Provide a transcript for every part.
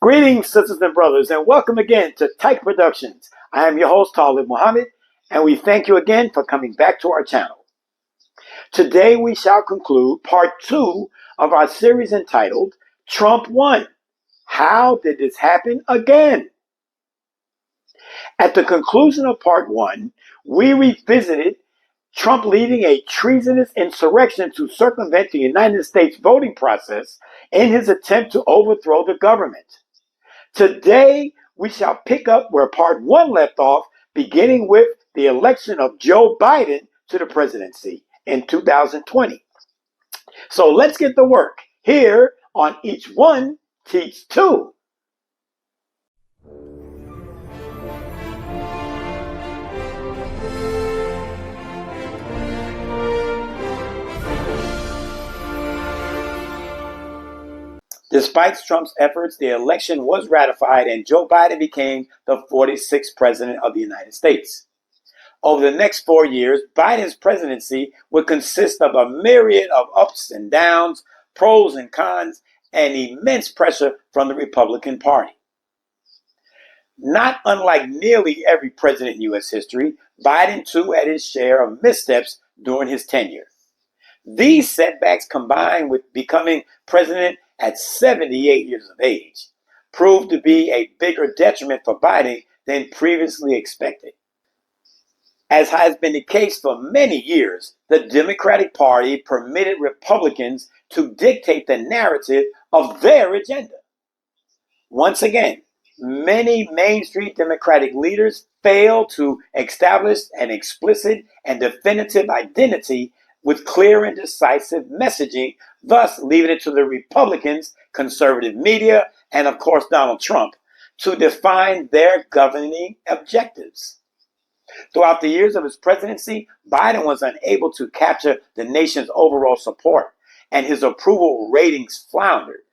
Greetings, sisters and brothers, and welcome again to Tyke Productions. I am your host, Talib Muhammad, and we thank you again for coming back to our channel. Today we shall conclude part 2 of our series entitled, Trump Won. How did this happen again? At the conclusion of part 1, we revisited Trump leading a treasonous insurrection to circumvent the United States voting process in his attempt to overthrow the government. Today, we shall pick up where part 1 left off, beginning with the election of Joe Biden to the presidency in 2020. So let's get to work. Here on Each One Teach Two. Despite Trump's efforts, the election was ratified and Joe Biden became the 46th president of the United States. Over the next 4 years, Biden's presidency would consist of a myriad of ups and downs, pros and cons, and immense pressure from the Republican Party. Not unlike nearly every president in U.S. history, Biden too had his share of missteps during his tenure. These setbacks, combined with becoming president at 78 years of age, proved to be a bigger detriment for Biden than previously expected. As has been the case for many years, the Democratic Party permitted Republicans to dictate the narrative of their agenda. Once again, many Main Street Democratic leaders failed to establish an explicit and definitive identity with clear and decisive messaging, thus leaving it to the Republicans, conservative media, and of course Donald Trump, to define their governing objectives. Throughout the years of his presidency, Biden was unable to capture the nation's overall support, and his approval ratings floundered.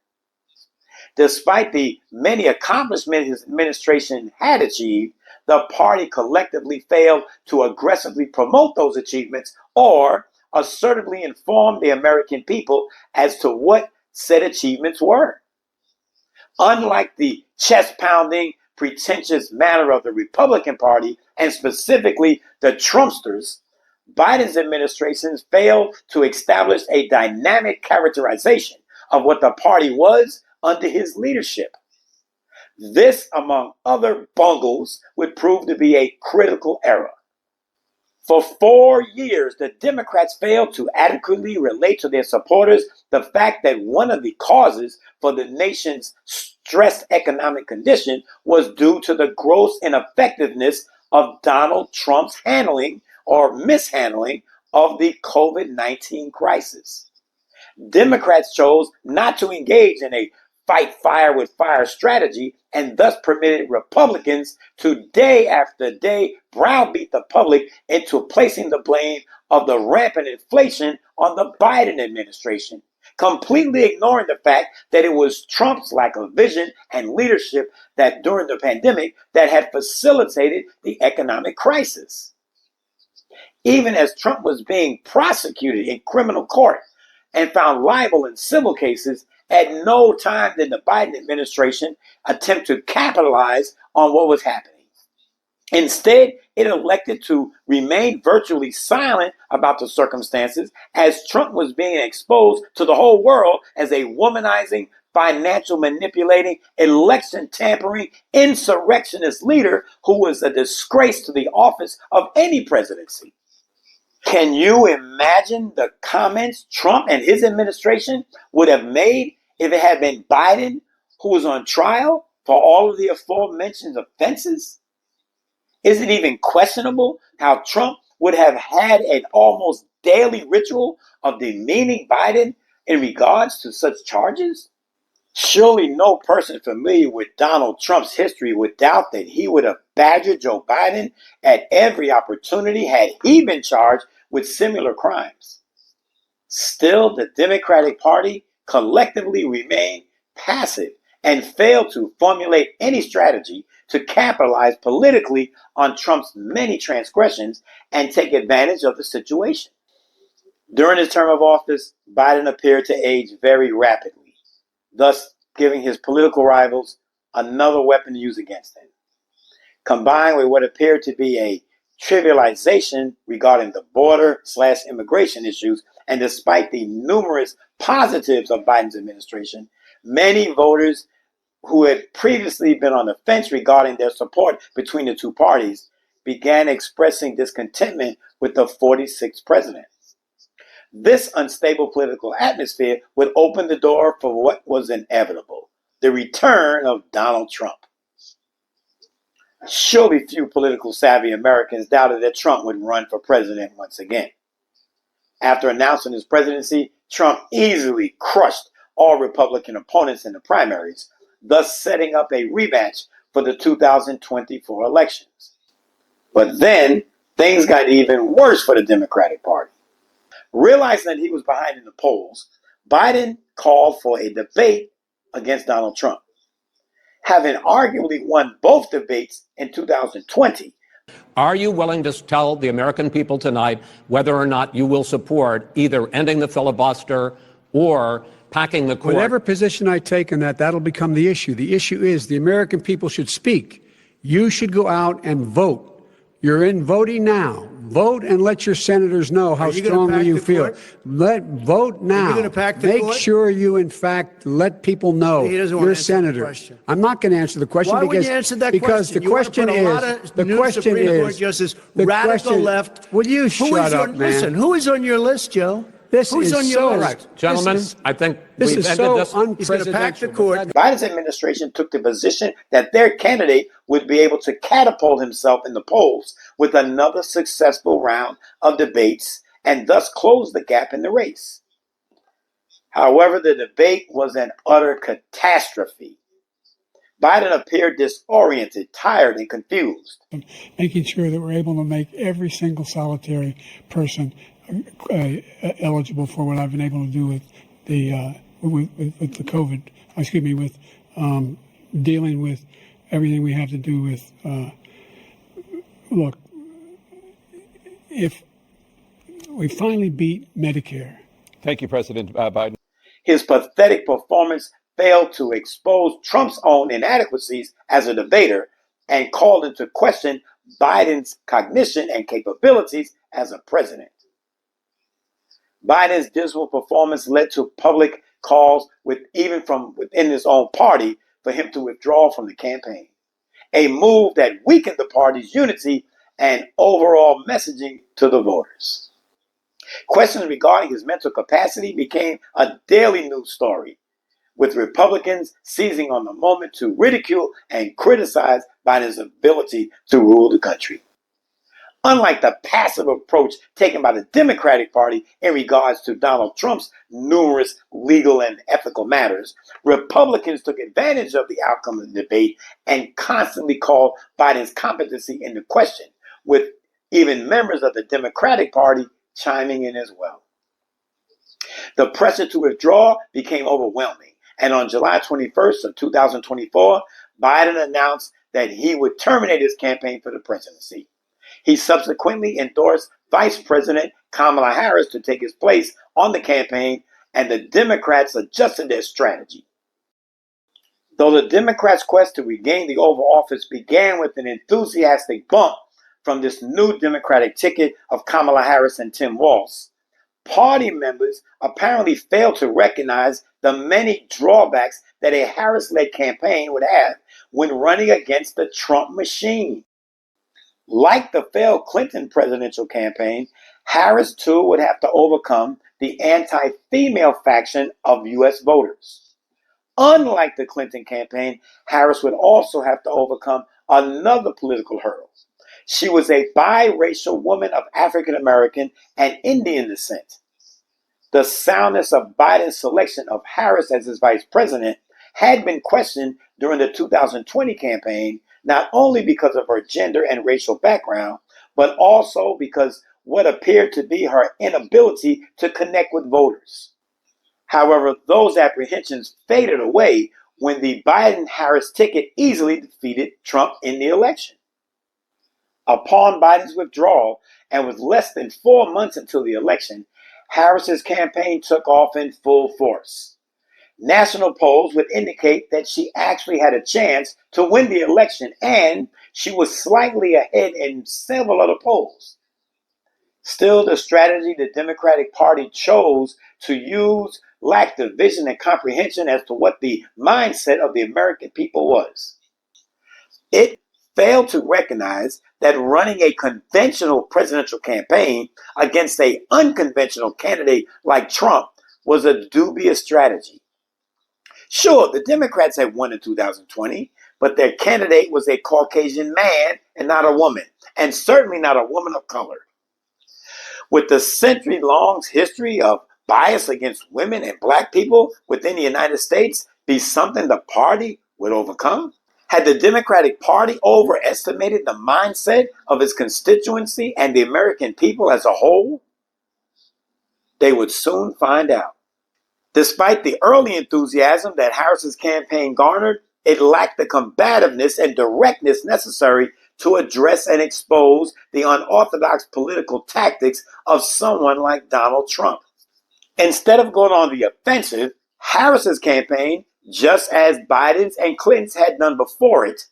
Despite the many accomplishments his administration had achieved, the party collectively failed to aggressively promote those achievements or assertively inform the American people as to what said achievements were. Unlike the chest-pounding, pretentious manner of the Republican Party, and specifically the Trumpsters, Biden's administration failed to establish a dynamic characterization of what the party was under his leadership. This, among other bungles, would prove to be a critical error. For 4 years, the Democrats failed to adequately relate to their supporters the fact that one of the causes for the nation's stressed economic condition was due to the gross ineffectiveness of Donald Trump's handling or mishandling of the COVID-19 crisis. Democrats chose not to engage in a fight fire with fire strategy and thus permitted Republicans to day after day browbeat the public into placing the blame of the rampant inflation on the Biden administration, completely ignoring the fact that it was Trump's lack of vision and leadership that during the pandemic that had facilitated the economic crisis. Even as Trump was being prosecuted in criminal court and found liable in civil cases, at no time did the Biden administration attempt to capitalize on what was happening. Instead, it elected to remain virtually silent about the circumstances as Trump was being exposed to the whole world as a womanizing, financial manipulating, election tampering, insurrectionist leader who was a disgrace to the office of any presidency. Can you imagine the comments Trump and his administration would have made if it had been Biden who was on trial for all of the aforementioned offenses? Is it even questionable how Trump would have had an almost daily ritual of demeaning Biden in regards to such charges? Surely no person familiar with Donald Trump's history would doubt that he would have badgered Joe Biden at every opportunity had he been charged with similar crimes. Still, the Democratic Party collectively remained passive and failed to formulate any strategy to capitalize politically on Trump's many transgressions and take advantage of the situation. During his term of office, Biden appeared to age very rapidly, thus giving his political rivals another weapon to use against him. Combined with what appeared to be a trivialization regarding the border/immigration issues, and despite the numerous positives of Biden's administration, many voters who had previously been on the fence regarding their support between the two parties began expressing discontentment with the 46th president. This unstable political atmosphere would open the door for what was inevitable: the return of Donald Trump. Surely few political savvy Americans doubted that Trump would run for president once again. After announcing his presidency, Trump easily crushed all Republican opponents in the primaries, thus setting up a rematch for the 2024 elections. But then, things got even worse for the Democratic Party. Realizing that he was behind in the polls, Biden called for a debate against Donald Trump. Having arguably won both debates in 2020. Are you willing to tell the American people tonight whether or not you will support either ending the filibuster or packing the court? Whatever position I take on that, that'll become the issue. The issue is the American people should speak. You should go out and vote. You're in voting now. Vote and let your senators know how strongly you feel. Vote now. Are you going to pack the Make court? sure you, in fact, let people know you're a senator. I'm not going to answer the question. Why would you answer that because question? the question is Radical left. Will you shut up, man? Listen, who is on your list, Joe? Who's on your list? Gentlemen, I think this we've is ended so this. He's going to pack the court. Biden's administration took the position that their candidate would be able to catapult himself in the polls with another successful round of debates and thus close the gap in the race. However, the debate was an utter catastrophe. Biden appeared disoriented, tired, and confused. Making sure that we're able to make every single solitary person eligible for what I've been able to do with the with the COVID. With dealing with everything we have to do with. Look, if we finally beat Medicare. Thank you, President Biden. His pathetic performance failed to expose Trump's own inadequacies as a debater and called into question Biden's cognition and capabilities as a president. Biden's dismal performance led to public calls even from within his own party for him to withdraw from the campaign, a move that weakened the party's unity and overall messaging to the voters. Questions regarding his mental capacity became a daily news story, with Republicans seizing on the moment to ridicule and criticize Biden's ability to rule the country. Unlike the passive approach taken by the Democratic Party in regards to Donald Trump's numerous legal and ethical matters, Republicans took advantage of the outcome of the debate and constantly called Biden's competency into question, with even members of the Democratic Party chiming in as well. The pressure to withdraw became overwhelming, and on July 21st of 2024, Biden announced that he would terminate his campaign for the presidency. He subsequently endorsed Vice President Kamala Harris to take his place on the campaign, and the Democrats adjusted their strategy. Though the Democrats' quest to regain the Oval Office began with an enthusiastic bump from this new Democratic ticket of Kamala Harris and Tim Walz, party members apparently failed to recognize the many drawbacks that a Harris-led campaign would have when running against the Trump machine. Like the failed Clinton presidential campaign, Harris too would have to overcome the anti-female faction of U.S. voters. Unlike the Clinton campaign, Harris would also have to overcome another political hurdle. She was a biracial woman of African American and Indian descent. The soundness of Biden's selection of Harris as his vice president had been questioned during the 2020 campaign, not only because of her gender and racial background, but also because what appeared to be her inability to connect with voters. However, those apprehensions faded away when the Biden-Harris ticket easily defeated Trump in the election. Upon Biden's withdrawal, and with less than 4 months until the election, Harris's campaign took off in full force. national polls would indicate that she actually had a chance to win the election, and she was slightly ahead in several other polls. Still, the strategy the Democratic Party chose to use lacked the vision and comprehension as to what the mindset of the American people was. It failed to recognize that running a conventional presidential campaign against an unconventional candidate like Trump was a dubious strategy. Sure, the Democrats had won in 2020, but their candidate was a Caucasian man and not a woman, and certainly not a woman of color. With the century-long history of bias against women and black people within the United States be something the party would overcome? Had the Democratic Party overestimated the mindset of its constituency and the American people as a whole? They would soon find out. Despite the early enthusiasm that Harris's campaign garnered, it lacked the combativeness and directness necessary to address and expose the unorthodox political tactics of someone like Donald Trump. Instead of going on the offensive, Harris's campaign, just as Biden's and Clinton's had done before it,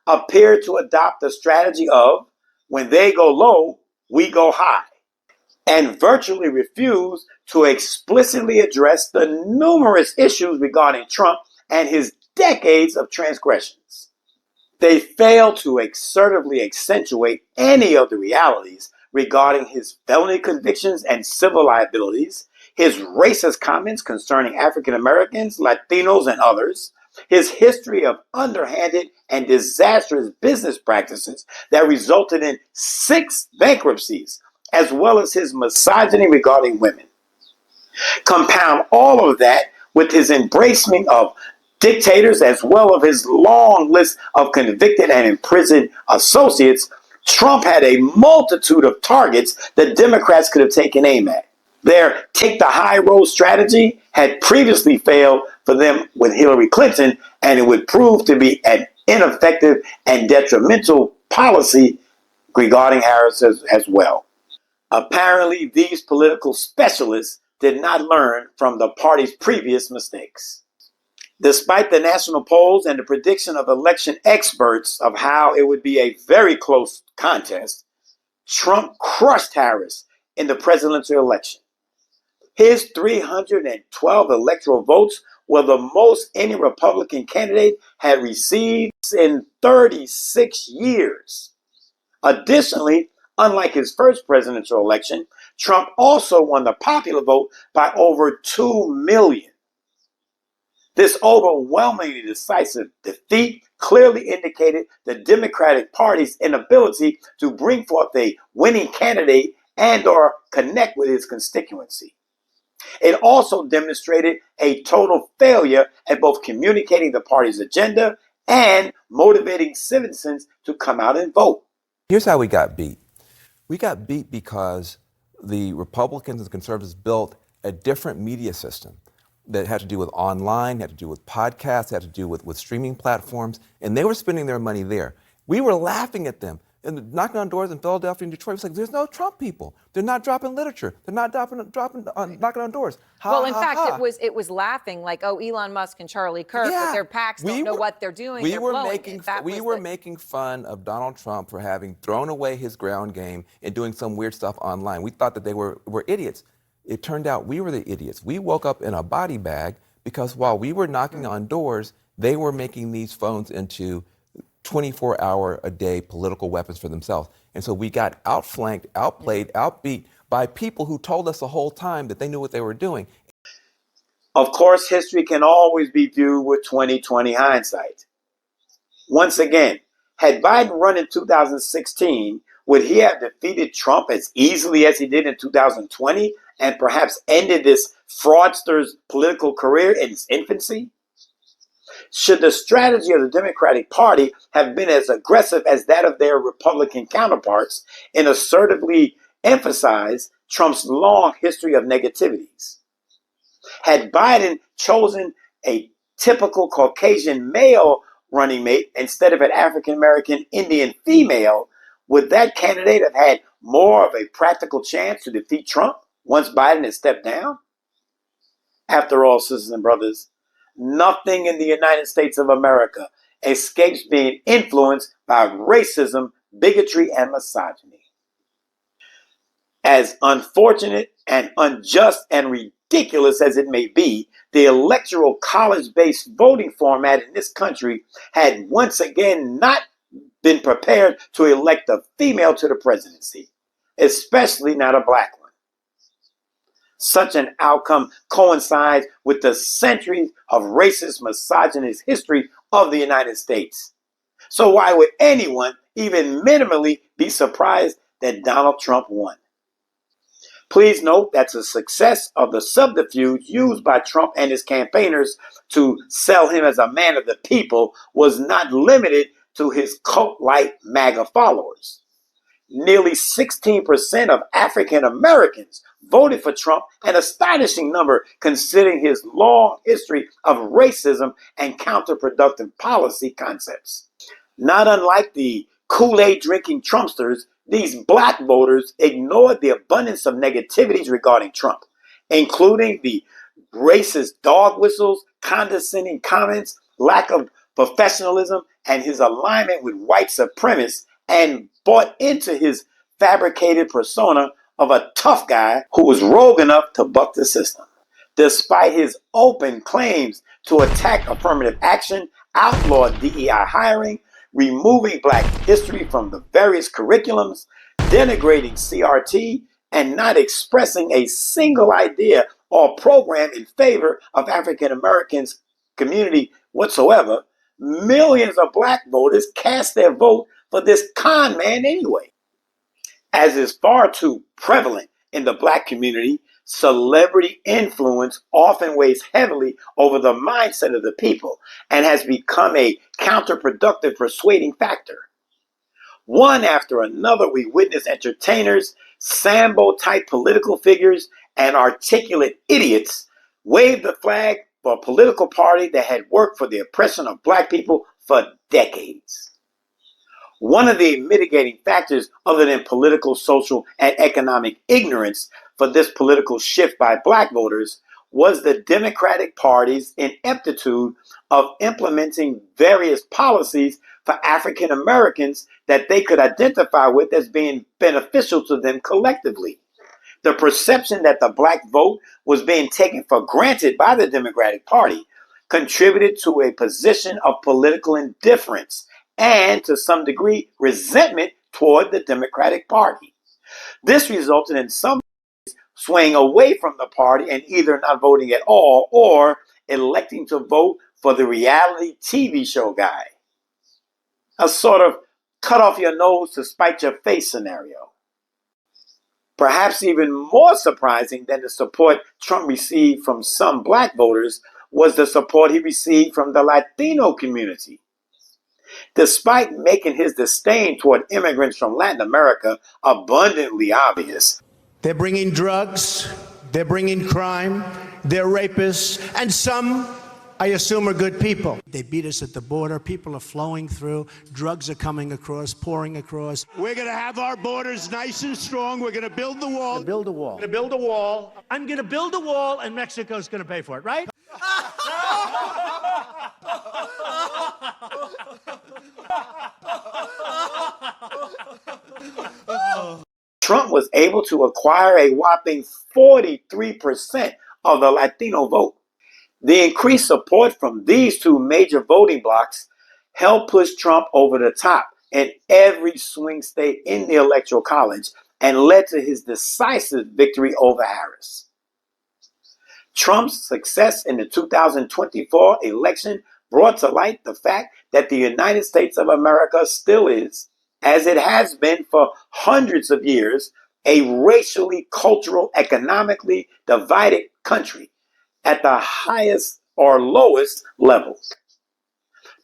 appeared to adopt the strategy of, when they go low, we go high, and virtually refused to explicitly address the numerous issues regarding Trump and his decades of transgressions. They failed to assertively accentuate any of the realities regarding his felony convictions and civil liabilities, his racist comments concerning African Americans, Latinos, and others, his history of underhanded and disastrous business practices that resulted in 6 bankruptcies, as well as his misogyny regarding women. Compound all of that with his embracement of dictators, as well as his long list of convicted and imprisoned associates, Trump had a multitude of targets that Democrats could have taken aim at. Their take the high road strategy had previously failed for them with Hillary Clinton, and it would prove to be an ineffective and detrimental policy regarding Harris as well. Apparently, these political specialists did not learn from the party's previous mistakes. Despite the national polls and the prediction of election experts of how it would be a very close contest, Trump crushed Harris in the presidential election. His 312 electoral votes were the most any Republican candidate had received in 36 years. Additionally, unlike his first presidential election, Trump also won the popular vote by over 2 million. This overwhelmingly decisive defeat clearly indicated the Democratic Party's inability to bring forth a winning candidate and or connect with his constituency. It also demonstrated a total failure at both communicating the party's agenda and motivating citizens to come out and vote. Here's how we got beat. We got beat because the Republicans and the conservatives built a different media system that had to do with online, had to do with podcasts, had to do with streaming platforms, and they were spending their money there. We were laughing at them and knocking on doors in Philadelphia and Detroit. It was like, there's no Trump people. They're not dropping literature. They're not knocking on doors. In fact, it was laughing like, oh, Elon Musk and Charlie Kirk with their PACs don't know what they're doing. We were making fun of Donald Trump for having thrown away his ground game and doing some weird stuff online. We thought that they were idiots. It turned out we were the idiots. We woke up in a body bag because while we were knocking on doors, they were making these phones into 24-hour-a-day political weapons for themselves. And so we got outflanked, outplayed, outbeat by people who told us the whole time that they knew what they were doing. Of course, history can always be viewed with 20/20 hindsight. Once again, had Biden run in 2016, would he have defeated Trump as easily as he did in 2020 and perhaps ended this fraudster's political career in its infancy? Should the strategy of the Democratic Party have been as aggressive as that of their Republican counterparts and assertively emphasize Trump's long history of negativities? Had Biden chosen a typical Caucasian male running mate instead of an African-American Indian female, would that candidate have had more of a practical chance to defeat Trump once Biden had stepped down? After all, sisters and brothers, Nothing in the United States of America escapes being influenced by racism, bigotry, and misogyny. As unfortunate and unjust and ridiculous as it may be, the electoral college-based voting format in this country had once again not been prepared to elect a female to the presidency, especially not a black one. Such an outcome coincides with the centuries of racist, misogynist history of the United States. So why would anyone even minimally be surprised that Donald Trump won? Please note that the success of the subterfuge used by Trump and his campaigners to sell him as a man of the people was not limited to his cult-like MAGA followers. Nearly 16% of African Americans voted for Trump, an astonishing number considering his long history of racism and counterproductive policy concepts. Not unlike the Kool-Aid drinking Trumpsters, these black voters ignored the abundance of negativities regarding Trump, including the racist dog whistles, condescending comments, lack of professionalism, and his alignment with white supremacists, and bought into his fabricated persona of a tough guy who was rogue enough to buck the system. Despite his open claims to attack affirmative action, outlaw DEI hiring, removing black history from the various curriculums, denigrating CRT, and not expressing a single idea or program in favor of African Americans community whatsoever, millions of black voters cast their vote for this con man anyway. As is far too prevalent in the black community, celebrity influence often weighs heavily over the mindset of the people and has become a counterproductive persuading factor. One after another, we witness entertainers, Sambo-type political figures, and articulate idiots wave the flag for a political party that had worked for the oppression of black people for decades. One of the mitigating factors other than political, social, and economic ignorance for this political shift by black voters was the Democratic Party's ineptitude of implementing various policies for African Americans that they could identify with as being beneficial to them collectively. The perception that the black vote was being taken for granted by the Democratic Party contributed to a position of political indifference and, to some degree, resentment toward the Democratic Party. This resulted in some swaying away from the party and either not voting at all or electing to vote for the reality TV show guy. A sort of cut off your nose to spite your face scenario. Perhaps even more surprising than the support Trump received from some black voters was the support he received from the Latino community. Despite making his disdain toward immigrants from Latin America abundantly obvious, they're bringing drugs, they're bringing crime, they're rapists, and some, I assume, are good people. They beat us at the border. People are flowing through. Drugs are coming across, pouring across. We're going to have our borders nice and strong. We're going to build the wall. Build a wall. Going to build a wall. I'm going to build a wall, and Mexico's going to pay for it, right? Trump was able to acquire a whopping 43% of the Latino vote. The increased support from these two major voting blocs helped push Trump over the top in every swing state in the Electoral College and led to his decisive victory over Harris. Trump's success in the 2024 election brought to light the fact that the United States of America still is, as it has been for hundreds of years, a racially, cultural, economically divided country at the highest or lowest level.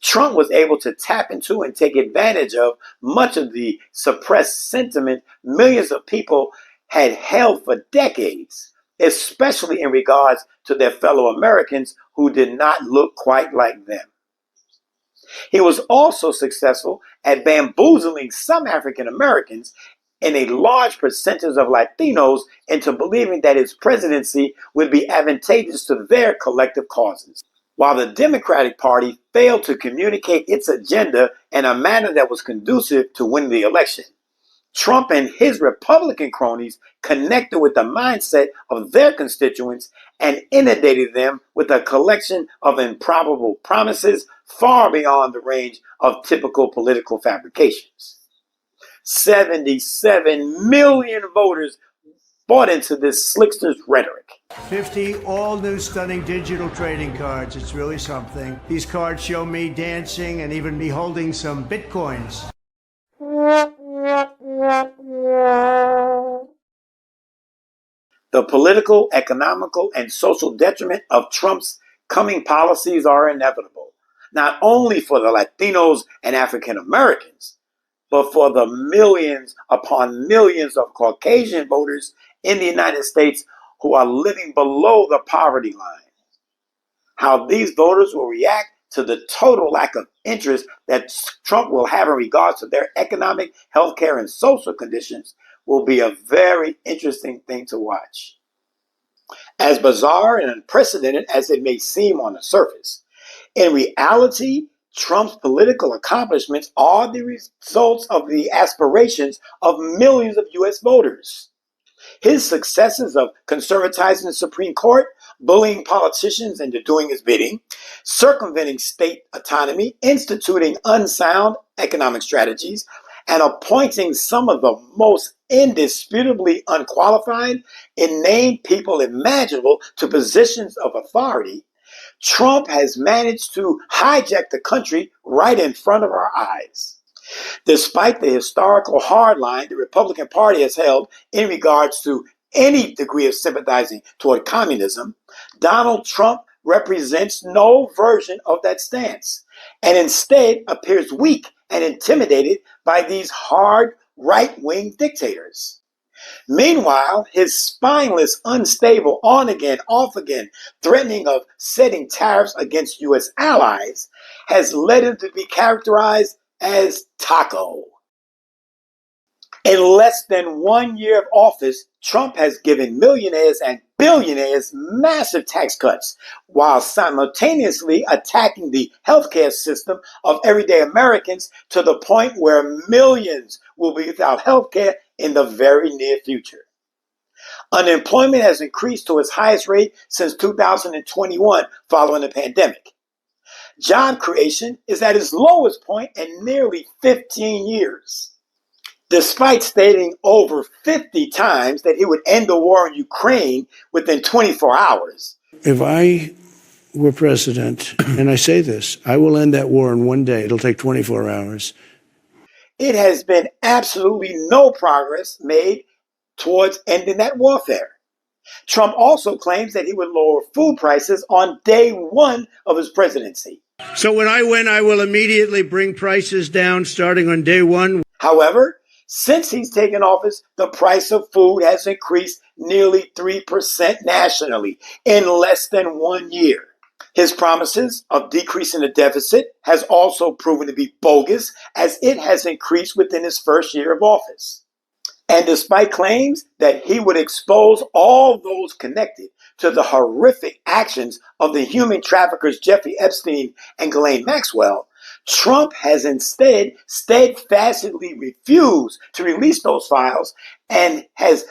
Trump was able to tap into and take advantage of much of the suppressed sentiment millions of people had held for decades, especially in regards to their fellow Americans who did not look quite like them. He was also successful at bamboozling some African Americans and a large percentage of Latinos into believing that his presidency would be advantageous to their collective causes. while the Democratic Party failed to communicate its agenda in a manner that was conducive to winning the election. Trump and his Republican cronies connected with the mindset of their constituents and inundated them with a collection of improbable promises far beyond the range of typical political fabrications. 77 million voters bought into this slickster's rhetoric. 50 all new stunning digital trading cards. It's really something. These cards show me dancing and even me holding some bitcoins. The political, economical, and social detriment of Trump's coming policies are inevitable, not only for the Latinos and African Americans, but for the millions upon millions of Caucasian voters in the United States who are living below the poverty line. How these voters will react to the total lack of interest that Trump will have in regards to their economic, healthcare, and social conditions will be a very interesting thing to watch. As bizarre and unprecedented as it may seem on the surface, in reality, Trump's political accomplishments are the results of the aspirations of millions of U.S. voters. His successes of conservatizing the Supreme Court, bullying politicians into doing his bidding, circumventing state autonomy, instituting unsound economic strategies, and appointing some of the most indisputably unqualified, inane people imaginable to positions of authority, Trump has managed to hijack the country right in front of our eyes. Despite the historical hardline the Republican Party has held in regards to any degree of sympathizing toward communism, Donald Trump represents no version of that stance, and instead appears weak and intimidated by these hard right-wing dictators. Meanwhile, his spineless, unstable, on-again, off-again threatening of setting tariffs against U.S. allies has led him to be characterized as Taco. In less than 1 year of office, Trump has given millionaires and billionaires massive tax cuts, while simultaneously attacking the healthcare system of everyday Americans to the point where millions will be without healthcare in the very near future. Unemployment has increased to its highest rate since 2021 following the pandemic. Job creation is at its lowest point in nearly 15 years. Despite stating over 50 times that he would end the war in Ukraine within 24 hours. If I were president, and I say this, I will end that war in one day. It'll take 24 hours. It has been absolutely no progress made towards ending that warfare. Trump also claims that he would lower food prices on day one of his presidency. So when I win, I will immediately bring prices down starting on day one. However, since he's taken office, the price of food has increased nearly 3% nationally in less than 1 year. His promises of decreasing the deficit has also proven to be bogus, as it has increased within his first year of office. And despite claims that he would expose all those connected to the horrific actions of the human traffickers Jeffrey Epstein and Ghislaine Maxwell, Trump has instead steadfastly refused to release those files and is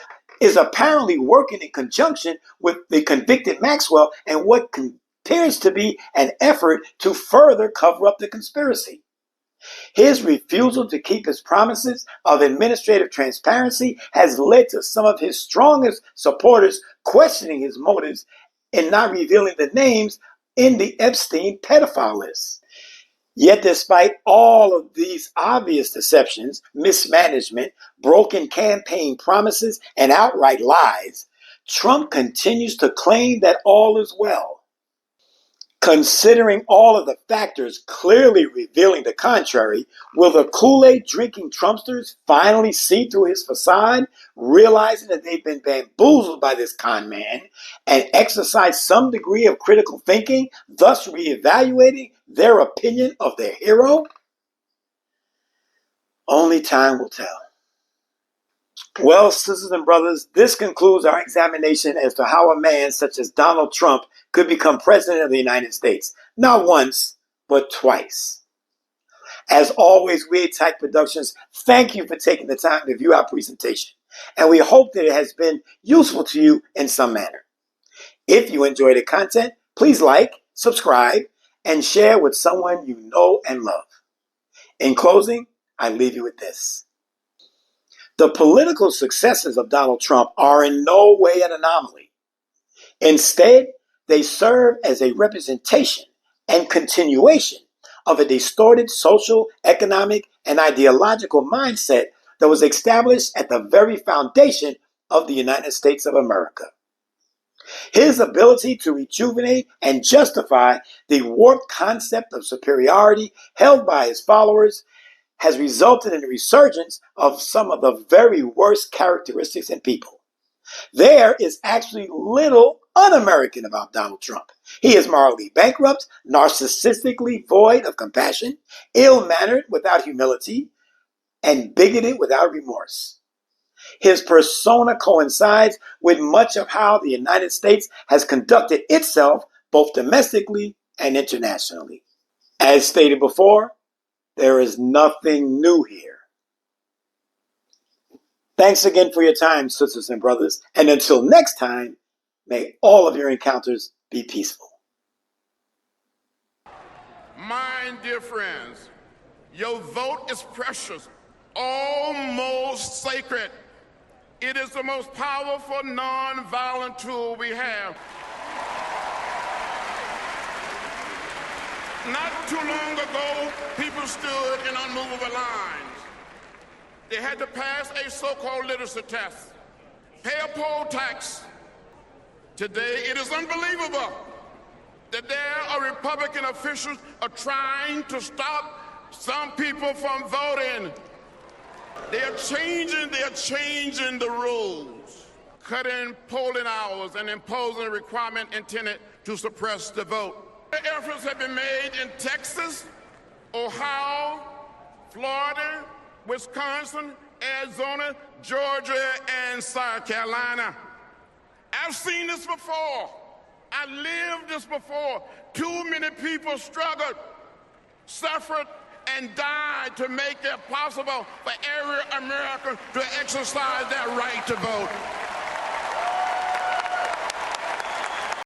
apparently working in conjunction with the convicted Maxwell and what appears to be an effort to further cover up the conspiracy. His refusal to keep his promises of administrative transparency has led to some of his strongest supporters questioning his motives in not revealing the names in the Epstein pedophile list. Yet despite all of these obvious deceptions, mismanagement, broken campaign promises, and outright lies, Trump continues to claim that all is well. Considering all of the factors clearly revealing the contrary, will the Kool-Aid drinking Trumpsters finally see through his facade, realizing that they've been bamboozled by this con man, and exercise some degree of critical thinking, thus reevaluating their opinion of their hero? Only time will tell. Well, sisters and brothers, this concludes our examination as to how a man such as Donald Trump could become president of the United States, not once, but twice. As always, We Attack Productions, thank you for taking the time to view our presentation, and we hope that it has been useful to you in some manner. If you enjoy the content, please like, subscribe, and share with someone you know and love. In closing, I leave you with this. The political successes of Donald Trump are in no way an anomaly. Instead, they serve as a representation and continuation of a distorted social, economic, and ideological mindset that was established at the very foundation of the United States of America. His ability to rejuvenate and justify the warped concept of superiority held by his followers has resulted in the resurgence of some of the very worst characteristics in people. There is actually little un-American about Donald Trump. He is morally bankrupt, narcissistically void of compassion, ill-mannered without humility, and bigoted without remorse. His persona coincides with much of how the United States has conducted itself both domestically and internationally. As stated before, there is nothing new here. Thanks again for your time, sisters and brothers, and until next time, may all of your encounters be peaceful. My dear friends, your vote is precious, almost sacred. It is the most powerful non-violent tool we have. Not too long ago, people stood in unmovable lines. They had to pass a so-called literacy test, pay a poll tax. Today, it is unbelievable that there are Republican officials are trying to stop some people from voting. They are changing the rules, cutting polling hours and imposing a requirement intended to suppress the vote. Efforts have been made in Texas, Ohio, Florida, Wisconsin, Arizona, Georgia, and South Carolina. I've seen this before. I lived this before. Too many people struggled, suffered, and died to make it possible for every American to exercise their right to vote.